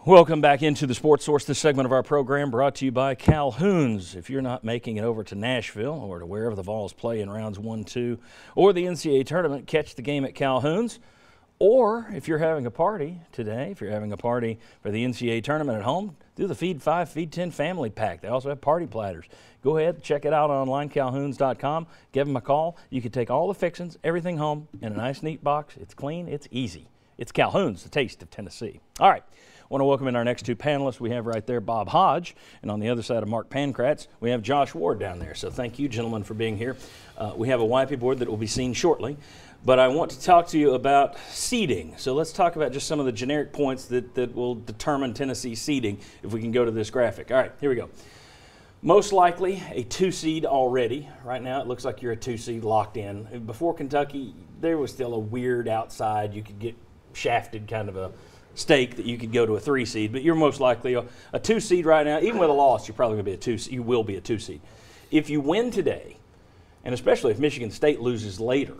Welcome back into the Sports Source. This segment of our program brought to you by Calhoun's. If you're not making it over to Nashville or to wherever the Vols play in rounds 1, 2, or the NCAA tournament, catch the game at Calhoun's. Or if you're having a party today, if you're having a party for the NCAA tournament at home, do the Feed 5, Feed 10 family pack. They also have party platters. Go ahead, check it out online, calhouns.com. Give them a call. You can take all the fixings, everything home in a nice, neat box. It's clean. It's easy. It's Calhoun's, the taste of Tennessee. All right. I want to welcome in our next two panelists. We have right there Bob Hodge, and on the other side of Mark Pankratz, we have Josh Ward down there. So thank you, gentlemen, for being here. We have a whiteboard that will be seen shortly, but I want to talk to you about seeding. So let's talk about just some of the generic points that will determine Tennessee seeding if we can go to this graphic. All right, here we go. Most likely a 2 seed already. Right now it looks like you're a 2 seed locked in. Before Kentucky, there was still a weird outside. You could get shafted kind of a stake that you could go to a 3 seed, but you're most likely a 2 seed right now. Even with a loss, you're probably going to be a 2 seed. You will be a 2 seed. If you win today, and especially if Michigan State loses later,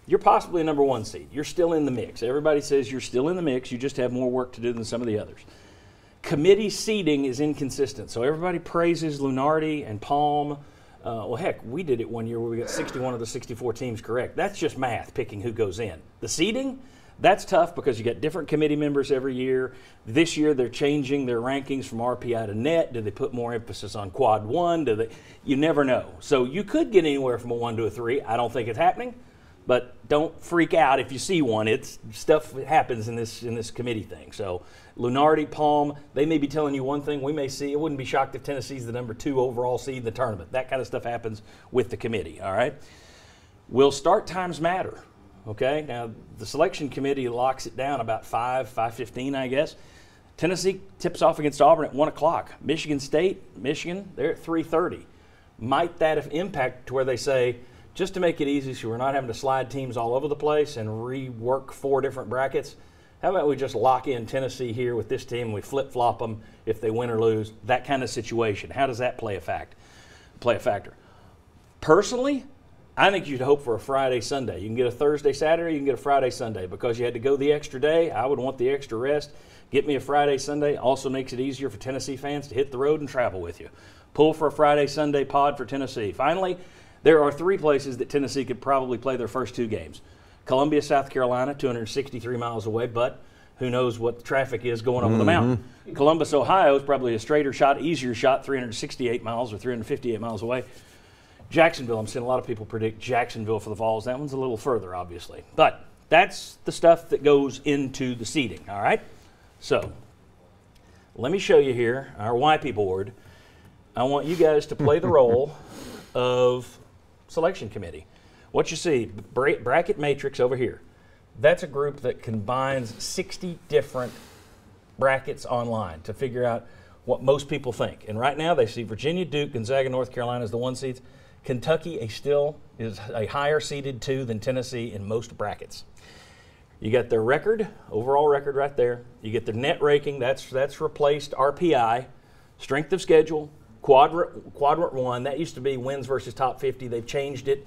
you're possibly a number 1 seed. You're still in the mix. Everybody says you're still in the mix. You just have more work to do than some of the others. Committee seeding is inconsistent. So everybody praises Lunardi and Palm. Well, heck, we did it one year where we got 61 of the 64 teams correct. That's just math, picking who goes in. The seeding, that's tough because you get different committee members every year. This year they're changing their rankings from RPI to net. Do they put more emphasis on quad 1? You never know. So you could get anywhere from a 1 to a 3. I don't think it's happening, but don't freak out if you see one. It's stuff that happens in this committee thing. So Lunardi, Palm, they may be telling you one thing we may see. I wouldn't be shocked if Tennessee's the number 2 overall seed in the tournament. That kind of stuff happens with the committee, all right? Will start times matter? Okay, now the selection committee locks it down about 5:15, I guess. Tennessee tips off against Auburn at 1 o'clock. Michigan State, Michigan, they're at 3:30. Might that have impact to where they say, just to make it easy so we're not having to slide teams all over the place and rework 4 different brackets, how about we just lock in Tennessee here with this team and we flip-flop them if they win or lose, that kind of situation. How does that play a factor? Personally, I think you'd hope for a Friday, Sunday. You can get a Thursday, Saturday, you can get a Friday, Sunday. Because you had to go the extra day, I would want the extra rest. Get me a Friday, Sunday. Also makes it easier for Tennessee fans to hit the road and travel with you. Pull for a Friday, Sunday pod for Tennessee. Finally, there are 3 places that Tennessee could probably play their first 2 games. Columbia, South Carolina, 263 miles away, but who knows what the traffic is going over the mountain. Columbus, Ohio is probably a straighter shot, easier shot, 368 miles or 358 miles away. Jacksonville, I'm seeing a lot of people predict Jacksonville for the Vols. That one's a little further, obviously. But that's the stuff that goes into the seeding, all right? So let me show you here our YP board. I want you guys to play the role of selection committee. What you see, bracket matrix over here, that's a group that combines 60 different brackets online to figure out what most people think. And right now they see Virginia, Duke, Gonzaga, North Carolina as the 1 seeds. Kentucky still is a higher seeded 2 than Tennessee in most brackets. You got their record, overall record right there. You get their net ranking, that's replaced RPI, strength of schedule, quadrant 1. That used to be wins versus top 50. They've changed it,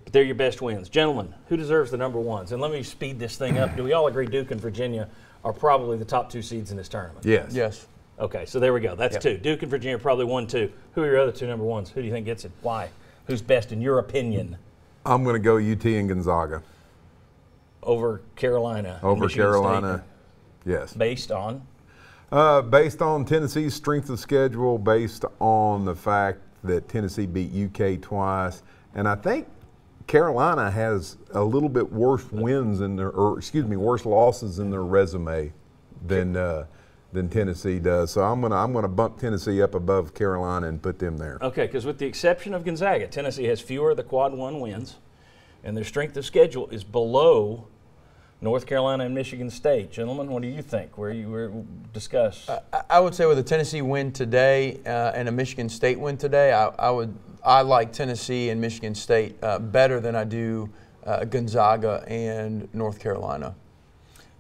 but they're your best wins. Gentlemen, who deserves the number 1s? And let me speed this thing up. Do we all agree Duke and Virginia are probably the top 2 seeds in this tournament? Yes. Yes. Okay, so there we go. That's 2. Duke and Virginia probably 1, 2. Who are your other 2 number 1s? Who do you think gets it? Why? Who's best in your opinion? I'm going to go UT and Gonzaga. Over Carolina. Over Michigan Carolina, State. yes. Based on? Based on Tennessee's strength of schedule, based on the fact that Tennessee beat UK twice, and I think Carolina has a little bit worse wins in their, worse losses in their resume than Tennessee does. So I'm gonna bump Tennessee up above Carolina and put them there. Okay, because with the exception of Gonzaga, Tennessee has fewer of the quad 1 wins, and their strength of schedule is below North Carolina and Michigan State. Gentlemen, what do you think? Where you were discuss? I would say with a Tennessee win today and a Michigan State win today, I like Tennessee and Michigan State better than I do Gonzaga and North Carolina.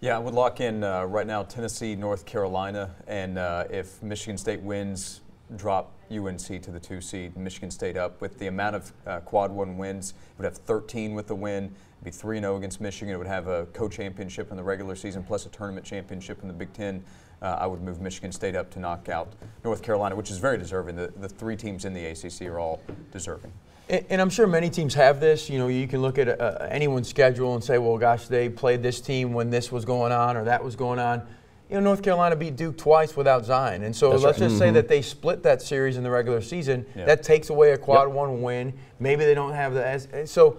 Yeah, I would lock in right now Tennessee, North Carolina, and if Michigan State wins, drop UNC to the 2 seed, Michigan State up. With the amount of quad 1 wins, it would have 13 with the win. It'd be 3-0 against Michigan. It would have a co-championship in the regular season plus a tournament championship in the Big Ten. I would move Michigan State up to knock out North Carolina, which is very deserving. The 3 teams in the ACC are all deserving. And I'm sure many teams have this. You know, you can look at anyone's schedule and say, well, gosh, they played this team when this was going on or that was going on. You know, North Carolina beat Duke twice without Zion. And so let's just say that they split that series in the regular season. Yeah. That takes away a quad 1 win. Maybe they don't have the – so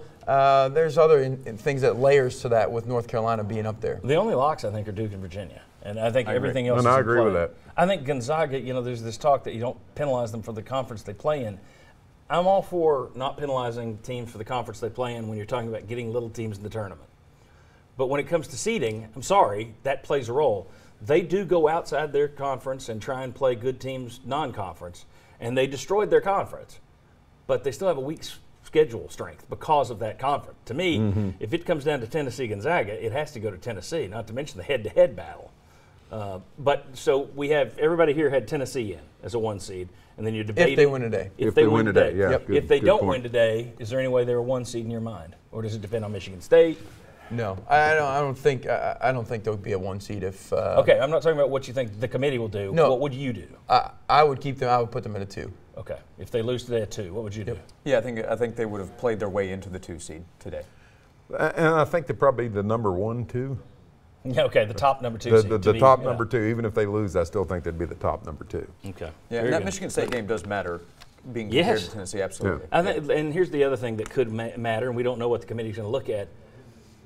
there's other things that layers to that with North Carolina being up there. The only locks, I think, are Duke and Virginia. And I think everything else is I agree with that. I think Gonzaga, you know, there's this talk that you don't penalize them for the conference they play in. I'm all for not penalizing teams for the conference they play in when you're talking about getting little teams in the tournament. But when it comes to seeding, I'm sorry, that plays a role. They do go outside their conference and try and play good teams non-conference, and they destroyed their conference. But they still have a weak schedule strength because of that conference. To me, if it comes down to Tennessee-Gonzaga, it has to go to Tennessee, not to mention the head-to-head battle. But so we have, everybody here had Tennessee in as a 1 seed, and then you're debating. If they win today. If they win today, yeah. Yep. If they don't win today, is there any way they're a 1 seed in your mind? Or does it depend on Michigan State? No, I don't think there would be a 1 seed if. Okay, I'm not talking about what you think the committee will do. No, what would you do? I would keep them. I would put them at a 2. Okay, if they lose today at 2, what would you do? Yeah, I think they would have played their way into the 2 seed today. And I think they're probably the number 1, 2. Yeah, okay, the top number 2 seed. The top number 2. Even if they lose, I still think they'd be the top number 2. Okay. Yeah, and that Michigan State game does matter. Being compared to Tennessee, absolutely. Yeah. I think, and here's the other thing that could matter, and we don't know what the committee's going to look at.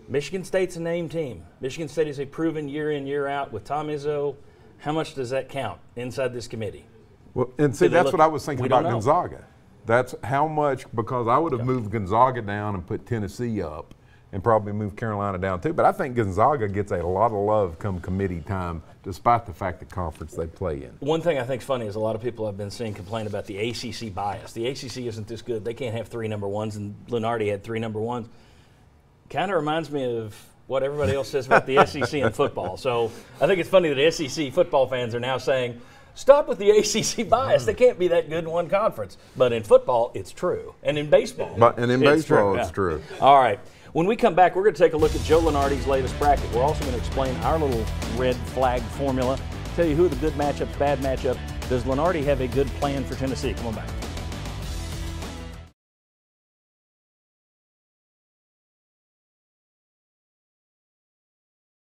Michigan State's a named team. Michigan State is a proven year in, year out with Tom Izzo. How much does that count inside this committee? Well, and see, that's what I was thinking about Gonzaga. That's how much, because I would have moved Gonzaga down and put Tennessee up and probably moved Carolina down too. But I think Gonzaga gets a lot of love come committee time, despite the fact the conference they play in. One thing I think is funny is a lot of people I've been seeing complain about the ACC bias. The ACC isn't this good. They can't have 3 number 1s, and Lunardi had 3 number 1s. Kind of reminds me of what everybody else says about the SEC in football. So I think it's funny that SEC football fans are now saying, stop with the ACC bias. They can't be that good in one conference. But in football, it's true. And in baseball, it's true. All right. When we come back, we're going to take a look at Joe Lunardi's latest bracket. We're also going to explain our little red flag formula, tell you who are the good matchups, bad matchup. Does Lunardi have a good plan for Tennessee? Come on back.